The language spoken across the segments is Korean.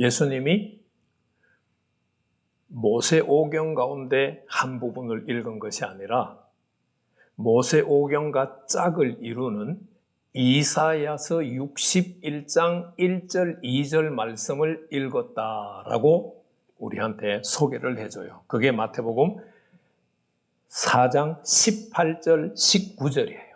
예수님이 모세오경 가운데 한 부분을 읽은 것이 아니라 모세오경과 짝을 이루는 이사야서 61장 1절 2절 말씀을 읽었다라고 우리한테 소개를 해줘요. 그게 마태복음 4장 18절 19절이에요.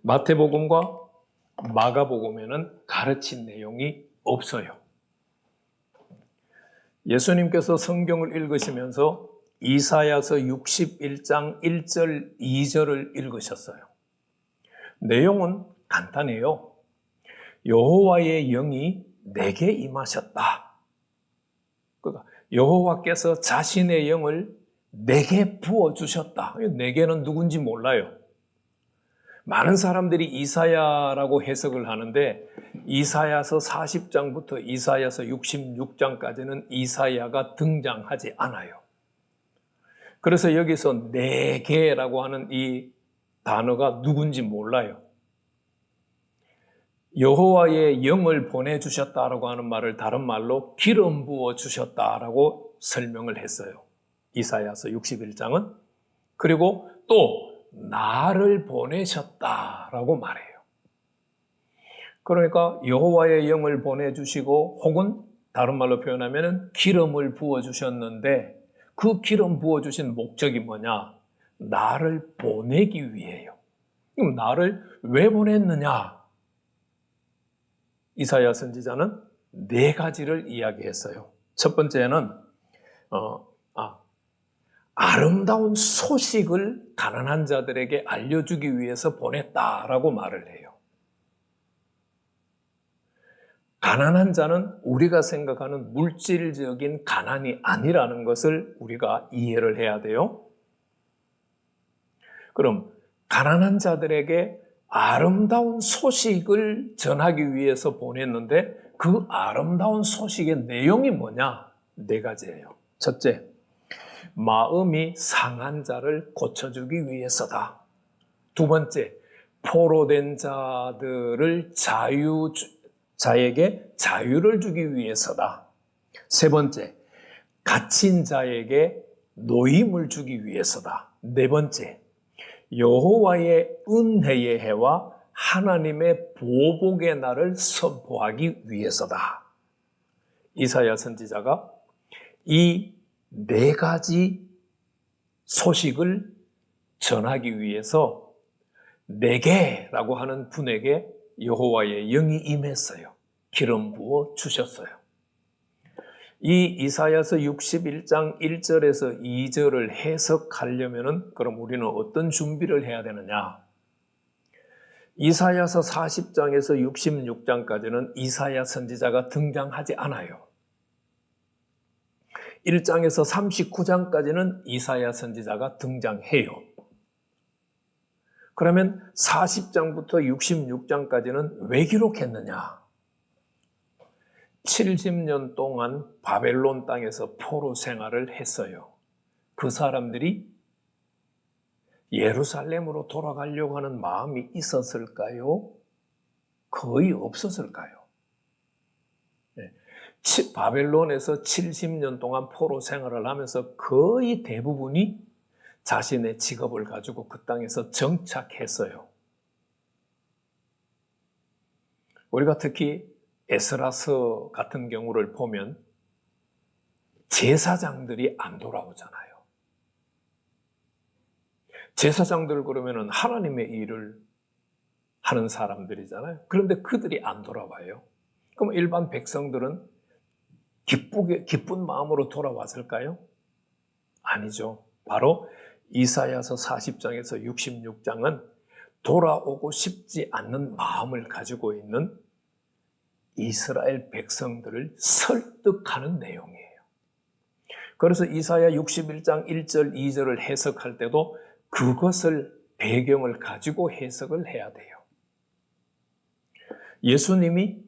마태복음과 마가복음에는 가르친 내용이 없어요. 예수님께서 성경을 읽으시면서 이사야서 61장 1절 2절을 읽으셨어요. 내용은 간단해요. 여호와의 영이 내게 임하셨다. 그러니까 여호와께서 자신의 영을 내게 부어주셨다. 내게는 누군지 몰라요. 많은 사람들이 이사야라고 해석을 하는데 이사야서 40장부터 이사야서 66장까지는 이사야가 등장하지 않아요. 그래서 여기서 내게라고 하는 이 단어가 누군지 몰라요. 여호와의 영을 보내주셨다라고 하는 말을 다른 말로 기름 부어주셨다라고 설명을 했어요. 이사야서 61장은. 그리고 또 나를 보내셨다라고 말해요. 그러니까 여호와의 영을 보내주시고 혹은 다른 말로 표현하면 기름을 부어주셨는데 그 기름 부어주신 목적이 뭐냐? 나를 보내기 위해요. 그럼 나를 왜 보냈느냐? 이사야 선지자는 네 가지를 이야기했어요. 첫 번째는 아름다운 소식을 가난한 자들에게 알려주기 위해서 보냈다라고 말을 해요. 가난한 자는 우리가 생각하는 물질적인 가난이 아니라는 것을 우리가 이해를 해야 돼요. 그럼 가난한 자들에게 아름다운 소식을 전하기 위해서 보냈는데 그 아름다운 소식의 내용이 뭐냐? 네 가지예요. 첫째, 마음이 상한 자를 고쳐주기 위해서다. 두 번째, 포로된 자들을 자에게 자유를 주기 위해서다. 세 번째, 갇힌 자에게 노임을 주기 위해서다. 네 번째, 여호와의 은혜의 해와 하나님의 보복의 날을 선포하기 위해서다. 이사야 선지자가 이 네 가지 소식을 전하기 위해서 내게라고 하는 분에게 여호와의 영이 임했어요. 기름 부어 주셨어요. 이 이사야서 61장 1절에서 2절을 해석하려면 그럼 우리는 어떤 준비를 해야 되느냐? 이사야서 40장에서 66장까지는 이사야 선지자가 등장하지 않아요. 1장에서 39장까지는 이사야 선지자가 등장해요. 그러면 40장부터 66장까지는 왜 기록했느냐? 70년 동안 바벨론 땅에서 포로 생활을 했어요. 그 사람들이 예루살렘으로 돌아가려고 하는 마음이 있었을까요? 거의 없었을까요? 바벨론에서 70년 동안 포로 생활을 하면서 거의 대부분이 자신의 직업을 가지고 그 땅에서 정착했어요. 우리가 특히 에스라서 같은 경우를 보면 제사장들이 안 돌아오잖아요. 제사장들 그러면은 하나님의 일을 하는 사람들이잖아요. 그런데 그들이 안 돌아와요. 그럼 일반 백성들은 기쁜 마음으로 돌아왔을까요? 아니죠. 바로 이사야서 40장에서 66장은 돌아오고 싶지 않는 마음을 가지고 있는 이스라엘 백성들을 설득하는 내용이에요. 그래서 이사야 61장 1절 2절을 해석할 때도 그것을 배경을 가지고 해석을 해야 돼요. 예수님이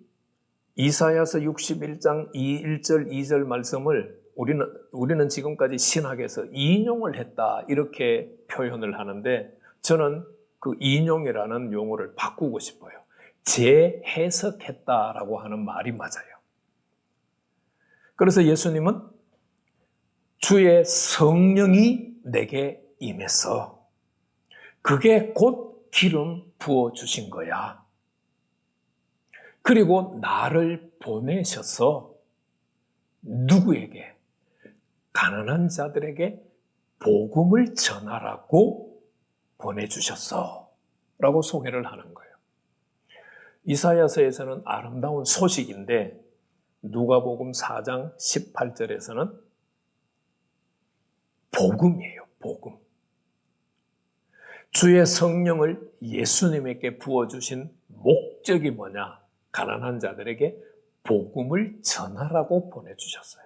이사야서 61장 1절 2절 말씀을 우리는 지금까지 신학에서 인용을 했다 이렇게 표현을 하는데 저는 그 인용이라는 용어를 바꾸고 싶어요. 재해석했다라고 하는 말이 맞아요. 그래서 예수님은 주의 성령이 내게 임해서 그게 곧 기름 부어주신 거야. 그리고 나를 보내셔서 누구에게? 가난한 자들에게 복음을 전하라고 보내주셨어 라고 소개를 하는 거예요. 이사야서에서는 아름다운 소식인데 누가복음 4장 18절에서는 복음이에요. 복음. 주의 성령을 예수님에게 부어주신 목적이 뭐냐? 가난한 자들에게 복음을 전하라고 보내주셨어요.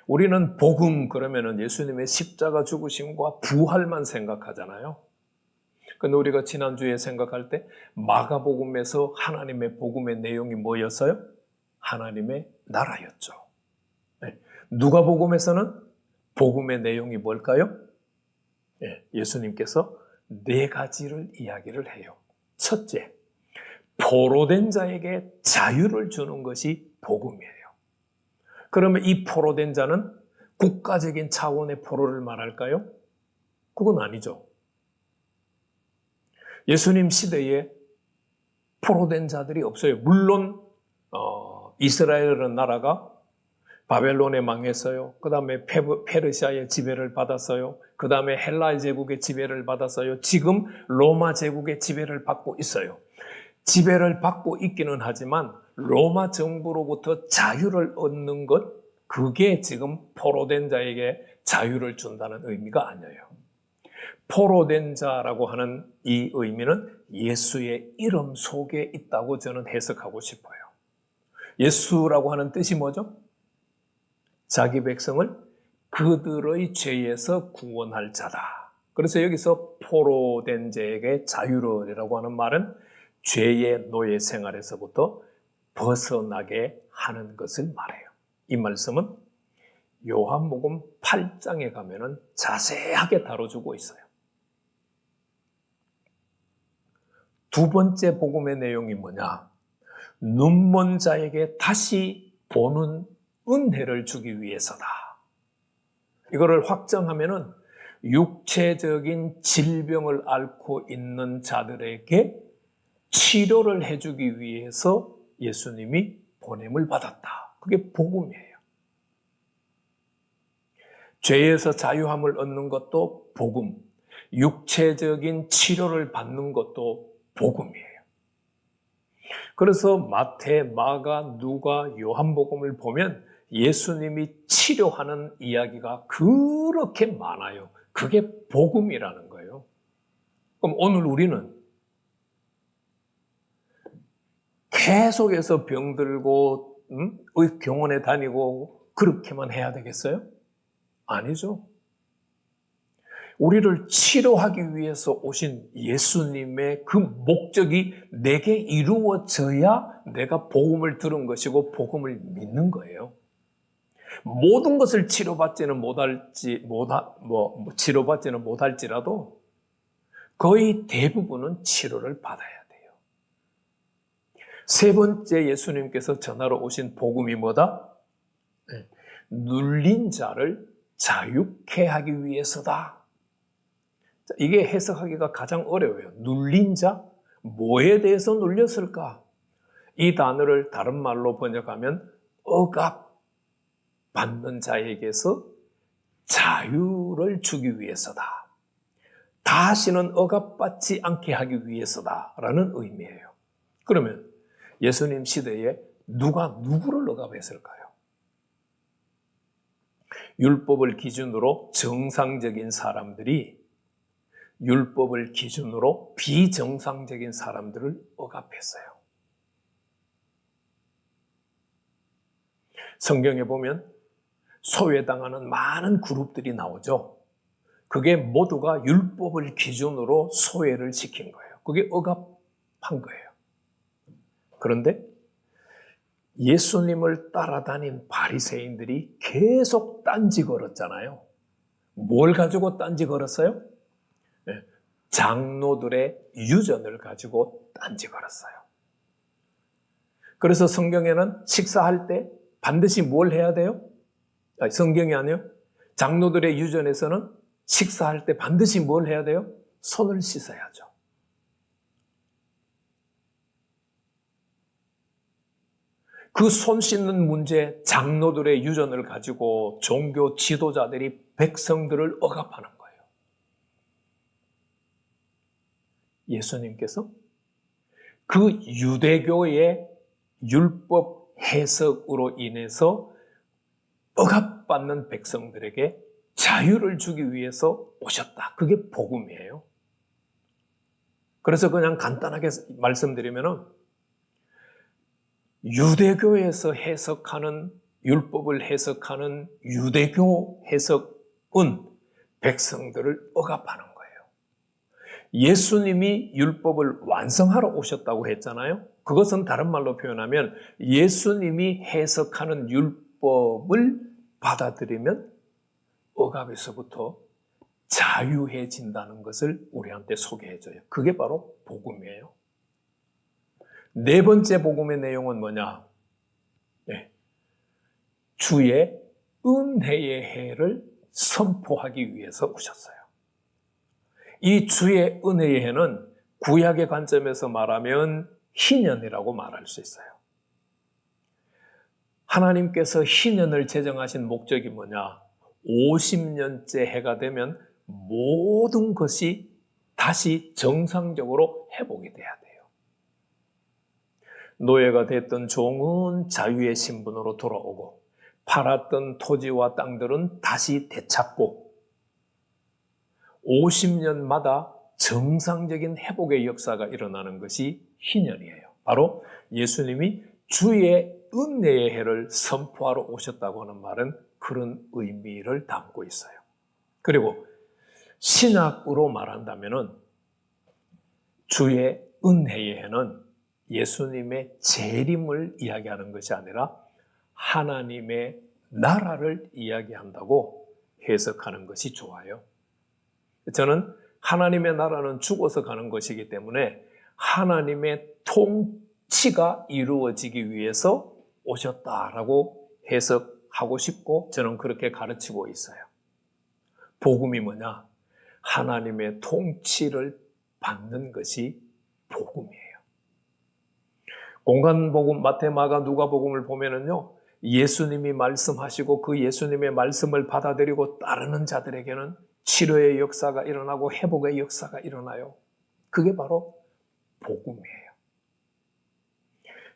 우리는 복음 그러면은 예수님의 십자가 죽으심과 부활만 생각하잖아요. 근데 우리가 지난주에 생각할 때 마가복음에서 하나님의 복음의 내용이 뭐였어요? 하나님의 나라였죠. 네. 누가복음에서는 복음의 내용이 뭘까요? 네. 예수님께서 4가지를 이야기를 해요. 첫째, 포로된 자에게 자유를 주는 것이 복음이에요. 그러면 이 포로된 자는 국가적인 차원의 포로를 말할까요? 그건 아니죠. 예수님 시대에 포로된 자들이 없어요. 물론 이스라엘이라는 나라가 바벨론에 망했어요. 그 다음에 페르시아의 지배를 받았어요. 그 다음에 헬라 제국의 지배를 받았어요. 지금 로마 제국의 지배를 받고 있어요. 지배를 받고 있기는 하지만 로마 정부로부터 자유를 얻는 것, 그게 지금 포로된 자에게 자유를 준다는 의미가 아니에요. 포로된 자라고 하는 이 의미는 예수의 이름 속에 있다고 저는 해석하고 싶어요. 예수라고 하는 뜻이 뭐죠? 자기 백성을 그들의 죄에서 구원할 자다. 그래서 여기서 포로된 자에게 자유를 하는 말은 죄의 노예 생활에서부터 벗어나게 하는 것을 말해요. 이 말씀은 요한복음 8장에 가면은 자세하게 다뤄주고 있어요. 두 번째 복음의 내용이 뭐냐? 눈먼 자에게 다시 보는 은혜를 주기 위해서다. 이거를 확정하면은 육체적인 질병을 앓고 있는 자들에게 치료를 해주기 위해서 예수님이 보냄을 받았다. 그게 복음이에요. 죄에서 자유함을 얻는 것도 복음, 육체적인 치료를 받는 것도 복음이에요. 그래서 마태, 마가, 누가, 요한복음을 보면 예수님이 치료하는 이야기가 그렇게 많아요. 그게 복음이라는 거예요. 그럼 오늘 우리는 계속해서 병들고 병원에 다니고 그렇게만 해야 되겠어요? 아니죠. 우리를 치료하기 위해서 오신 예수님의 그 목적이 내게 이루어져야 내가 복음을 들은 것이고 복음을 믿는 거예요. 모든 것을 치료받지는 못할지라도 거의 대부분은 치료를 받아야 돼요. 세 번째 예수님께서 전하러 오신 복음이 뭐다? 눌린 자를 자유케 하기 위해서다. 이게 해석하기가 가장 어려워요. 눌린 자? 뭐에 대해서 눌렸을까? 이 단어를 다른 말로 번역하면 억압 받는 자에게서 자유를 주기 위해서다. 다시는 억압받지 않게 하기 위해서다라는 의미예요. 그러면 예수님 시대에 누가 누구를 억압했을까요? 율법을 기준으로 정상적인 사람들이 율법을 기준으로 비정상적인 사람들을 억압했어요. 성경에 보면 소외당하는 많은 그룹들이 나오죠. 그게 모두가 율법을 기준으로 소외를 시킨 거예요. 그게 억압한 거예요. 그런데 예수님을 따라다닌 바리새인들이 계속 딴지 걸었잖아요. 뭘 가지고 딴지 걸었어요? 장로들의 유전을 가지고 딴지 걸었어요. 그래서 성경에는 식사할 때 반드시 뭘 해야 돼요? 성경이 아니요. 장로들의 유전에서는 식사할 때 반드시 뭘 해야 돼요? 손을 씻어야죠. 그 손 씻는 문제, 장로들의 유전을 가지고 종교 지도자들이 백성들을 억압하는 거예요. 예수님께서 그 유대교의 율법 해석으로 인해서 억압받는 백성들에게 자유를 주기 위해서 오셨다. 그게 복음이에요. 그래서 그냥 간단하게 말씀드리면은 유대교에서 해석하는 율법을 해석하는 유대교 해석은 백성들을 억압하는 거예요. 예수님이 율법을 완성하러 오셨다고 했잖아요. 그것은 다른 말로 표현하면 예수님이 해석하는 율법을 받아들이면 억압에서부터 자유해진다는 것을 우리한테 소개해줘요. 그게 바로 복음이에요. 네 번째 복음의 내용은 뭐냐? 주의 은혜의 해를 선포하기 위해서 오셨어요. 이 주의 은혜의 해는 구약의 관점에서 말하면 희년이라고 말할 수 있어요. 하나님께서 희년을 제정하신 목적이 뭐냐? 50년째 해가 되면 모든 것이 다시 정상적으로 회복이 돼야 돼요. 노예가 됐던 종은 자유의 신분으로 돌아오고 팔았던 토지와 땅들은 다시 되찾고 50년마다 정상적인 회복의 역사가 일어나는 것이 희년이에요. 바로 예수님이 주의 은혜의 해를 선포하러 오셨다고 하는 말은 그런 의미를 담고 있어요. 그리고 신학으로 말한다면 주의 은혜의 해는 예수님의 재림을 이야기하는 것이 아니라 하나님의 나라를 이야기한다고 해석하는 것이 좋아요. 저는 하나님의 나라는 죽어서 가는 것이기 때문에 하나님의 통치가 이루어지기 위해서 오셨다라고 해석하고 싶고 저는 그렇게 가르치고 있어요. 복음이 뭐냐? 하나님의 통치를 받는 것이 복음이에요. 공간복음, 마태, 마가, 누가복음을 보면은요, 예수님이 말씀하시고 그 예수님의 말씀을 받아들이고 따르는 자들에게는 치료의 역사가 일어나고 회복의 역사가 일어나요. 그게 바로 복음이에요.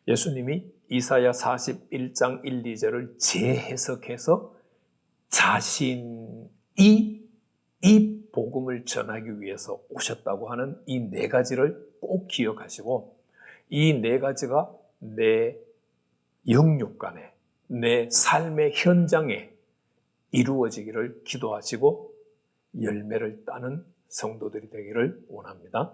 예수님이 이사야 41장 1, 2절을 재해석해서 자신이 이 복음을 전하기 위해서 오셨다고 하는 이 네 가지를 꼭 기억하시고 이 네 가지가 내 영육간에 내 삶의 현장에 이루어지기를 기도하시고 열매를 따는 성도들이 되기를 원합니다.